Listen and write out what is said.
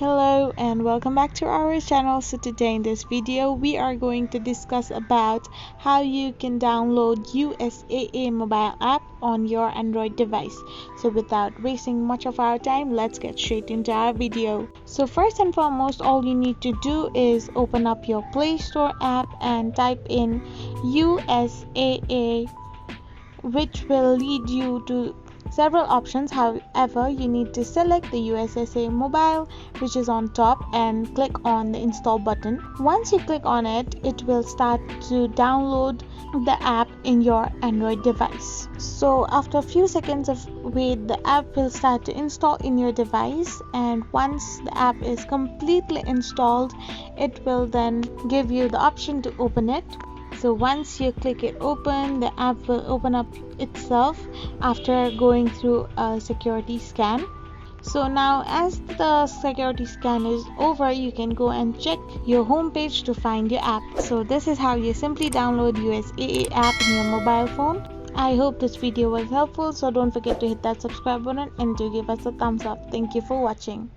Hello and welcome back to our channel. So today in this video we are going to discuss about how you can download USAA mobile app on your Android device. So without wasting much of our time, let's get straight into our video. So first and foremost, all you need to do is open up your Play Store app and type in USAA, which will lead you to several options. However, you need to select the USSA mobile, which is on top, and click on the install button. Once you click on it, it will start to download the app in your Android device. So after a few seconds of wait, the app will start to install in your device, and once the app is completely installed, it will then give you the option to open it. So once you click it open, the app will open up itself after going through a security scan. So now as the security scan is over, you can go and check your home page to find your app. So this is how you simply download USAA app in your mobile phone. I hope this video was helpful, so don't forget to hit that subscribe button and to give us a thumbs up. Thank you for watching.